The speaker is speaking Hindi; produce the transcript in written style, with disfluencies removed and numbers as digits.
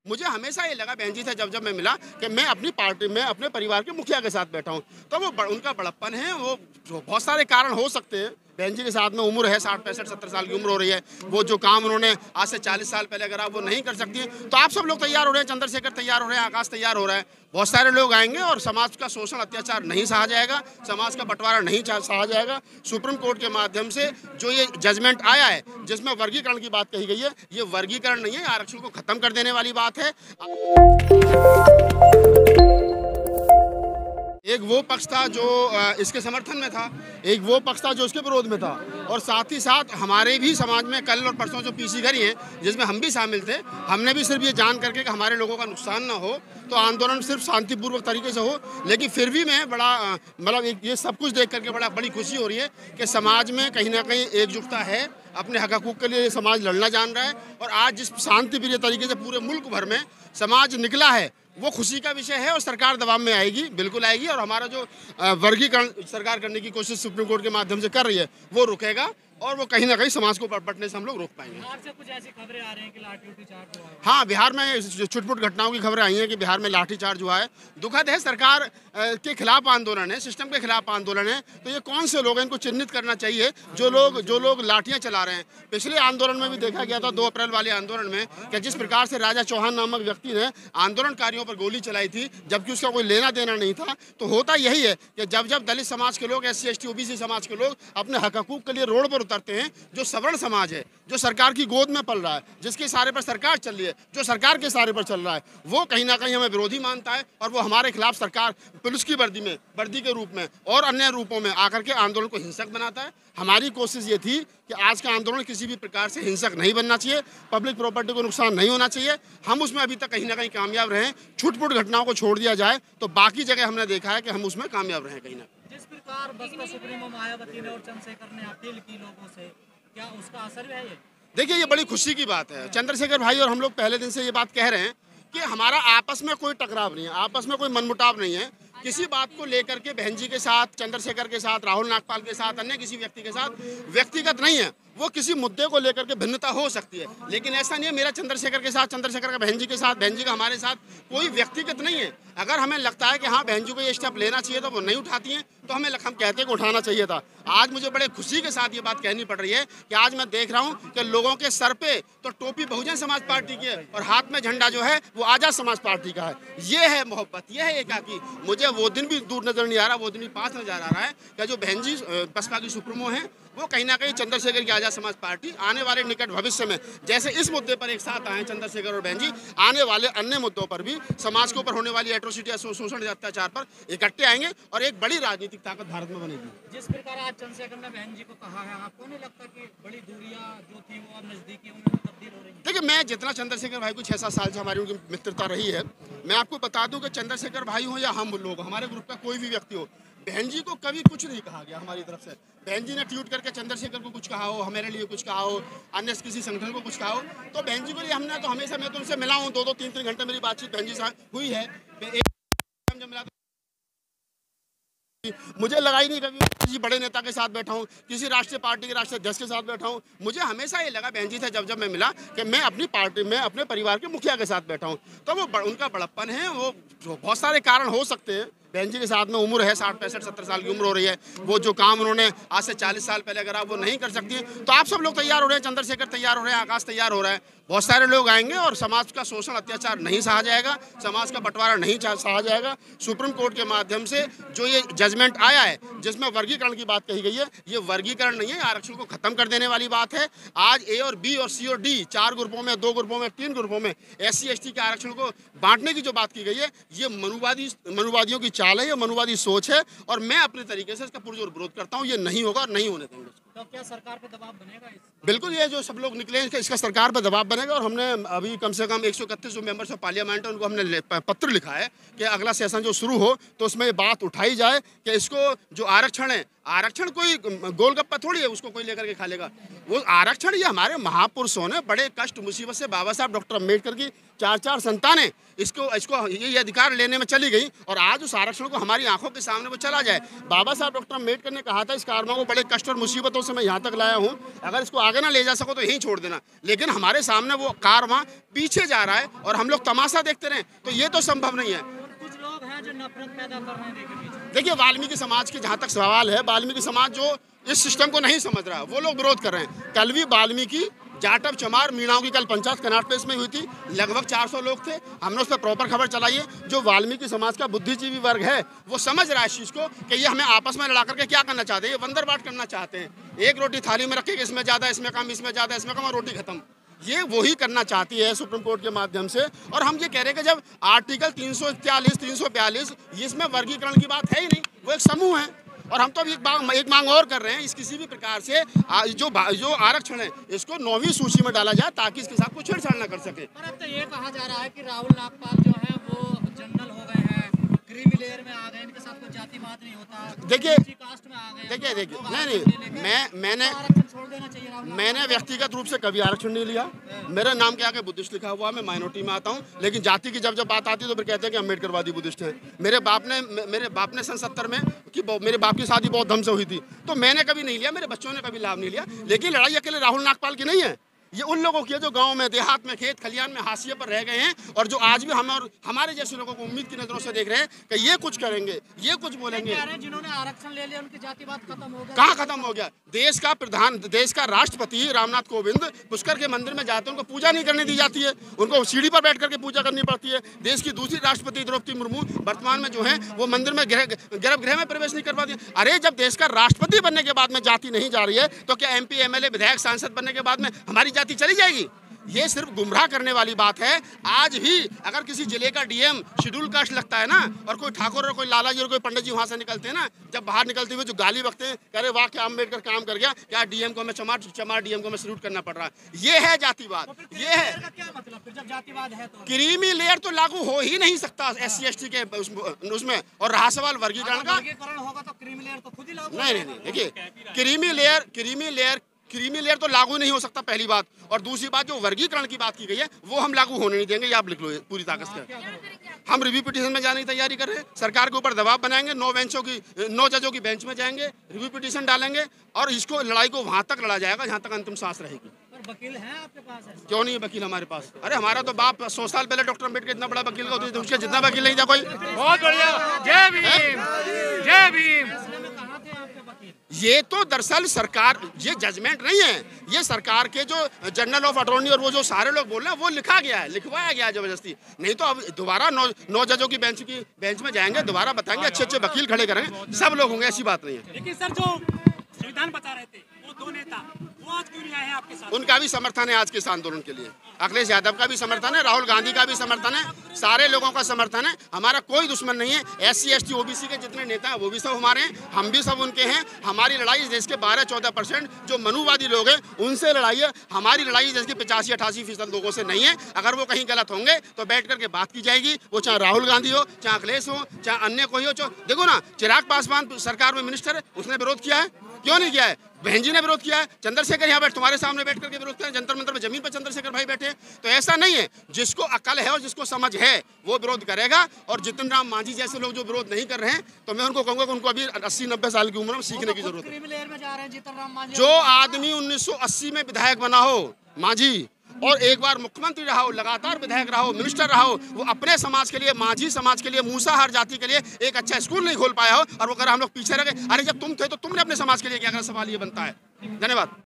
मुझे हमेशा ये लगा बहन जी से जब मैं मिला कि मैं अपनी पार्टी में अपने परिवार के मुखिया के साथ बैठा हूँ। तो वो उनका बड़प्पन है, वो बहुत सारे कारण हो सकते हैं। बहन जी के साथ में उम्र है, 60-65-70 साल की उम्र हो रही है। वो जो काम उन्होंने आज से 40 साल पहले करा वो नहीं कर सकती, तो आप सब लोग तैयार हो रहे हैं, चंद्रशेखर तैयार हो रहे हैं, आकाश तैयार हो रहा है, बहुत सारे लोग आएंगे और समाज का शोषण अत्याचार नहीं सहा जाएगा, समाज का बंटवारा नहीं सहा जाएगा। सुप्रीम कोर्ट के माध्यम से जो ये जजमेंट आया है जिसमें वर्गीकरण की बात कही गई है, ये वर्गीकरण नहीं है, आरक्षण को खत्म कर देने वाली बात है। एक वो पक्ष था जो इसके समर्थन में था, एक वो पक्ष था जो इसके विरोध में था, और साथ ही साथ हमारे भी समाज में कल और परसों जो पीसी करी हैं जिसमें हम भी शामिल थे, हमने भी सिर्फ ये जान करके कि हमारे लोगों का नुकसान ना हो, तो आंदोलन सिर्फ शांतिपूर्वक तरीके से हो। लेकिन फिर भी मैं बड़ा मतलब ये सब कुछ देख करके बड़ी खुशी हो रही है कि समाज में कहीं ना कहीं एकजुटता है, अपने हक हकूक़ के लिए समाज लड़ना जान रहा है। और आज जिस शांति प्रिय तरीके से पूरे मुल्क भर में समाज निकला है वो खुशी का विषय है, और सरकार दबाव में आएगी, बिल्कुल आएगी, और हमारा जो वर्गीकरण सरकार करने की कोशिश सुप्रीम कोर्ट के माध्यम से कर रही है वो रुकेगा, और वो कहीं ना कहीं समाज को बंटने से हम लोग रोक पाएंगे। बिहार से कुछ ऐसी खबरें आ रही हैं कि लाठीचार्ज हुआ है। हाँ, बिहार में छुटपुट घटनाओं की खबरें आई हैं कि बिहार में लाठीचार्ज हुआ है। दुखद है, सरकार के खिलाफ आंदोलन है, सिस्टम के खिलाफ आंदोलन है, तो ये कौन से लोग हैं इनको चिन्हित करना चाहिए जो लोग लाठियां चला रहे हैं। पिछले आंदोलन में भी देखा गया था 2 अप्रैल वाले आंदोलन में कि जिस प्रकार से राजा चौहान नामक व्यक्ति ने आंदोलनकारियों पर गोली चलाई थी जबकि उसका कोई लेना देना नहीं था। तो होता यही है कि जब दलित समाज के लोग, SC ST OBC समाज के लोग अपने हक हकूक़ के लिए रोड पर उतरते हैं, जो सवर्ण समाज है, जो सरकार की गोद में पल रहा है, जिसके इशारे पर सरकार चल रही है, जो सरकार के इशारे पर चल रहा है, वो कहीं ना कहीं हमें विरोधी मानता है, और वो हमारे खिलाफ सरकार पुलिस की वर्दी के रूप में और अन्य रूपों में आकर के आंदोलन को हिंसक बनाता है। हमारी कोशिश ये थी कि आज का आंदोलन किसी भी प्रकार से हिंसक नहीं बनना चाहिए, पब्लिक प्रॉपर्टी को नुकसान नहीं होना चाहिए। हम उसमें अभी तक कहीं ना कहीं कामयाब रहे। छुटपुट घटनाओं को छोड़ दिया जाए तो बाकी जगह हमने देखा है कि हम उसमें कामयाब रहे। कहीं ना जिस प्रकार बसपा सुप्रीमो मायावती ने और चंद्रशेखर ने अपील की लोगों से, क्या उसका असर भी है? ये देखिए, ये बड़ी खुशी की बात है। चंद्रशेखर भाई और हम लोग पहले दिन से ये बात कह रहे हैं कि हमारा आपस में कोई टकराव नहीं है, आपस में कोई मनमुटाव नहीं है। किसी बात को लेकर के बहन जी के साथ, चंद्रशेखर के साथ, राहुल नागपाल के साथ, अन्य किसी व्यक्ति के साथ व्यक्तिगत नहीं है, वो किसी मुद्दे को लेकर के भिन्नता हो सकती है, लेकिन ऐसा नहीं है मेरा चंद्रशेखर के साथ, चंद्रशेखर का बहन जी के साथ, बहन जी का हमारे साथ कोई व्यक्तिगत नहीं है। अगर हमें लगता है कि हाँ बहन जी को ये स्टेप लेना चाहिए तो वो नहीं उठाती हैं, तो हम कहते हैं कि उठाना चाहिए था। आज मुझे बड़े खुशी के साथ ये बात कहनी पड़ रही है कि आज मैं देख रहा हूँ कि लोगों के सर पे तो टोपी बहुजन समाज पार्टी की है और हाथ में झंडा जो है वो आजाद समाज पार्टी का है। ये है मोहब्बत, ये है एकाकी। मुझे वो दिन भी दूर नजर नहीं आ रहा, वो दिन भी पास नजर आ रहा है कि जो बहन जी बसपा की सुप्रीमो है वो कहीं ना कहीं चंद्रशेखर की आजाद समाज पार्टी आने वाले निकट भविष्य में जैसे इस मुद्दे पर एक साथ आए चंद्रशेखर और बहन जी, आने वाले अन्य मुद्दों पर भी समाज के ऊपर होने वाली एट्रोसिटी, शोषण, अत्याचार पर इकट्ठे आएंगे और एक बड़ी राजनीतिक ताकत भारत में बनेगी। जिस प्रकार आज चंद्रशेखर ने बहन जी को कहा है, आपको नहीं लगता कि बड़ी दूरियां जो थी वो अब नजदीकी उनमें तब्दील हो रही है? देखिए, मैं जितना चंद्रशेखर भाई को 6-7 साल से हमारी उनकी मित्रता रही है, मैं आपको बता दूं कि चंद्रशेखर भाई हो या हम लोग, हमारे ग्रुप का कोई भी व्यक्ति हो, बहन जी को कभी कुछ नहीं कहा गया हमारी तरफ से। बहन जी ने ट्वीट करके चंद्रशेखर को कुछ कहा हो, हमारे लिए कुछ कहा हो, अन्य किसी संगठन को कुछ कहा हो, तो बहन जी को लिए हमने तो हमेशा, मैं तो उनसे मिला हूँ, 2-2, 3-3 घंटे मेरी बातचीत बहन जी से हुई है। जब मिला मुझे लगा ही नहीं कभी किसी बड़े नेता के साथ बैठा हूँ, किसी राष्ट्रीय पार्टी के राष्ट्रीय अध्यक्ष के साथ बैठा हूँ। मुझे हमेशा ये लगा बहन जी से जब मैं मिला कि मैं अपनी पार्टी में अपने परिवार के मुखिया के साथ बैठा हूँ, तो वो उनका बड़प्पन है, वो बहुत सारे कारण हो सकते हैं। बहन जी के साथ में उम्र है, 60-65-70 साल की उम्र हो रही है, वो जो काम उन्होंने आज से 40 साल पहले करा वो नहीं कर सकती है। तो आप सब लोग तैयार हो रहे हैं, चंद्रशेखर तैयार हो रहे हैं, आकाश तैयार हो रहा है, बहुत सारे लोग आएंगे और समाज का शोषण अत्याचार नहीं सहा जाएगा, समाज का बंटवारा नहीं सहा जाएगा। सुप्रीम कोर्ट के माध्यम से जो ये जजमेंट आया है जिसमें वर्गीकरण की बात कही गई है, ये वर्गीकरण नहीं है, आरक्षण को खत्म कर देने वाली बात है। आज A और B और C और D 4 ग्रुपों में, 2 ग्रुपों में, 3 ग्रुपों में SC ST के आरक्षण को बांटने की जो बात की गई है, ये मनुवादियों की चाल है, ये मनुवादी सोच है, और मैं अपने तरीके से इसका पुरजोर विरोध करता हूँ। ये नहीं होगा और नहीं होने देंगे। तो क्या सरकार पे दबाव बनेगा? बिल्कुल, ये जो सब लोग निकले हैं इसका सरकार पर दबाव बनेगा, और हमने अभी कम से कम 131 जो मेंबर्स ऑफ पार्लियामेंट है उनको हमने पत्र लिखा है कि अगला सेशन जो शुरू हो तो उसमें ये बात उठाई जाए कि इसको जो आरक्षण है, आरक्षण कोई गोलगप्पा थोड़ी है उसको कोई लेकर के खा लेगा। वो आरक्षण ये हमारे महापुरुषों ने बड़े कष्ट मुसीबत से बाबा साहब डॉक्टर अम्बेडकर की 4 संतानें इसको ये अधिकार लेने में चली गई, और आज उस आरक्षण को हमारी आंखों के सामने वो चला जाए। बाबा साहब डॉक्टर अम्बेडकर ने कहा था इस कारवां को बड़े कष्ट और मुसीबतों से मैं यहाँ तक लाया हूँ, अगर इसको आगे ना ले जा सको तो यहीं छोड़ देना। लेकिन हमारे सामने वो कारवां पीछे जा रहा है और हम लोग तमाशा देखते रहे, तो ये तो संभव नहीं है। कुछ लोग हैं जो नफरत पैदा कर रहे हैं। देखिए, वाल्मीकि समाज के जहाँ तक सवाल है, वाल्मीकि समाज जो इस सिस्टम को नहीं समझ रहा, वो लोग विरोध कर रहे हैं। कल भी वाल्मीकि, जाटव, चमार, मीणाओं की कल पंचायत कनाट प्लेस में हुई थी, लगभग 400 लोग थे। हमने उस पर प्रॉपर खबर चलाई है। जो वाल्मीकि समाज का बुद्धिजीवी वर्ग है वो समझ रहा है इस चीज़ को कि ये हमें आपस में लड़ा करके क्या करना चाहते हैं, ये वंदरबाट करना चाहते हैं। एक रोटी थाली में रखेगी, इसमें ज़्यादा, इसमें कम, इसमें ज़्यादा, इसमें कम, और रोटी खत्म। ये वही करना चाहती है सुप्रीम कोर्ट के माध्यम से। और हम ये कह रहे हैं कि जब आर्टिकल 341, 342 इसमें वर्गीकरण की बात है ही नहीं, वो एक समूह है। और हम तो एक मांग और कर रहे हैं, इस किसी भी प्रकार से जो आरक्षण है इसको 9वीं सूची में डाला जाए ताकि इसके साथ कोई छेड़छाड़ ना कर सके। पर अब तो ये कहा जा रहा है कि राहुल नागपाल जो है वो जनरल हो गए हैं, क्रीमी लेयर में आ गए, इनके साथ कोई जातिवाद नहीं होता। देखिए, कास्ट में आ गए। नहीं, मैंने व्यक्तिगत रूप से कभी आरक्षण नहीं लिया। मेरा नाम के आगे बुद्धिस्ट लिखा हुआ है, मैं माइनॉरिटी में आता हूँ। लेकिन जाति की जब बात आती है तो फिर कहते हैं कि अम्बेडकरवादी बुद्धिस्ट हैं। मेरे बाप ने सन 70 में कि मेरे बाप की शादी बौद्ध धर्म से हुई थी, तो मैंने कभी नहीं लिया, मेरे बच्चों ने कभी लाभ नहीं लिया। लेकिन लड़ाई अकेले राहुल नागपाल की नहीं है, ये उन लोगों की है जो गांव में, देहात में, खेत खलियान में हाशिए पर रह गए हैं, और जो आज भी हम और हमारे जैसे लोगों को उम्मीद की नजरों से देख रहे हैं कि ये कुछ करेंगे, ये कुछ बोलेंगे। जिन्होंने आरक्षण ले लिया उनकी जातिवाद खत्म हो गया। कहाँ खत्म हो गया? देश का राष्ट्रपति रामनाथ कोविंद पुष्कर के मंदिर में जाते हैं, उनको पूजा नहीं करने दी जाती है, उनको सीढ़ी पर बैठ करके पूजा करनी पड़ती है। देश की दूसरी राष्ट्रपति द्रौपदी मुर्मू वर्तमान में जो है वो मंदिर में गर्भगृह में प्रवेश नहीं कर पाती। अरे जब देश का राष्ट्रपति बनने के बाद में जाति नहीं जा रही है, तो क्या MP, MLA, विधायक, सांसद बनने के बाद में हमारी जाति चली जाएगी? ये सिर्फ गुमराह करने वाली बात है। आज भी अगर किसी जिले का DM शेड्यूल कास्ट लगता है ना, और कोई ठाकुर और कोई लाला जी और कोई पंडित जी वहाँ से निकलते हैं ना, जब बाहर निकलते हुए जो गाली बकते हैं, कह रहे वाह क्या अम्बेडकर काम कर गया, क्या DM को हमें चमार DM को हमें सल्यूट करना पड़ रहा है। ये है जातिवाद। ये है क्या मतलब, जब जातिवाद है तो क्रीमी लेयर तो लागू हो ही नहीं सकता SC ST के उसमें। और रहा सवाल वर्गीकरण का, होगा तो क्रीमी लेयर तो खुद ही लागू। नहीं, देखिए, क्रीमी लेयर तो लागू नहीं हो सकता, पहली बात। और दूसरी बात, जो वर्गीकरण की बात की गई है वो हम लागू होने नहीं देंगे, ये आप लिख लो पूरी ताकत से। हम रिव्यू पिटीशन में जाने की तैयारी कर रहे हैं, सरकार के ऊपर दबाव बनाएंगे, 9 जजों की बेंच में जाएंगे, रिव्यू पिटीशन डालेंगे, और इसको लड़ाई को वहां तक लड़ा जाएगा जहां तक अंतिम सांस रहेगी। वकील हैं आपके पास? क्यों नहीं है वकील हमारे पास? अरे हमारा तो बाप 100 साल पहले डॉक्टर अम्बेडकर इतना बड़ा वकील का, उसके जितना वकील नहीं था कोई। बहुत बढ़िया, जय भीम, जय भीम। ये तो दरअसल सरकार, ये जजमेंट नहीं है, ये सरकार के जो जनरल ऑफ अटॉर्नी और वो जो सारे लोग बोल रहे हैं वो लिखा गया है, लिखवाया गया है जबरदस्ती। नहीं तो अब दोबारा 9 जजों की बेंच में जाएंगे, दोबारा बताएंगे, अच्छे वकील खड़े करेंगे, सब लोग होंगे, ऐसी बात नहीं है। लेकिन सर, जो संविधान बता रहे थे वो 2 नेता, वो आज क्यों नहीं आए हैं आपके साथ? उनका भी समर्थन है आज के इस आंदोलन के लिए। अखिलेश यादव का भी समर्थन है, राहुल गांधी का भी समर्थन है, सारे लोगों का समर्थन है। हमारा कोई दुश्मन नहीं है। SC ST OBC के जितने नेता हैं वो भी सब हमारे हैं, हम भी सब उनके हैं। हमारी लड़ाई इस देश के 12-14% जो मनुवादी लोग हैं उनसे लड़ाई है। हमारी लड़ाई इस देश के 85-88% लोगों से नहीं है। अगर वो कहीं गलत होंगे तो बैठ करके बात की जाएगी, वो चाहे राहुल गांधी हो, चाहे अखिलेश हो, चाहे अन्य कोई हो। देखो ना, चिराग पासवान सरकार में मिनिस्टर है, उसने विरोध किया है, क्यों नहीं किया है? बहन जी ने विरोध किया है, चंद्रशेखर यहाँ तुम्हारे सामने बैठ करके विरोध करें, जंतर मंतर में जमीन पर चंद्रशेखर भाई बैठे। तो ऐसा नहीं है, जिसको अकल है और जिसको समझ है वो विरोध करेगा। और जितिन राम मांझी जैसे लोग जो विरोध नहीं कर रहे हैं, तो मैं उनको कहूँगा कि उनको अभी 80-90 साल की उम्र में सीखने की जरूरत है। जो आदमी 1980 में विधायक बना हो, मांझी, और एक बार मुख्यमंत्री रहा हो, लगातार विधायक रहा हो, मिनिस्टर रहा हो, वो अपने समाज के लिए, मांझी समाज के लिए, मूसाहार जाति के लिए एक अच्छा स्कूल नहीं खोल पाया हो, और वो अगर हम लोग पीछे रह गए, अरे जब तुम थे तो तुमने अपने समाज के लिए क्या करा, सवाल ये बनता है। धन्यवाद।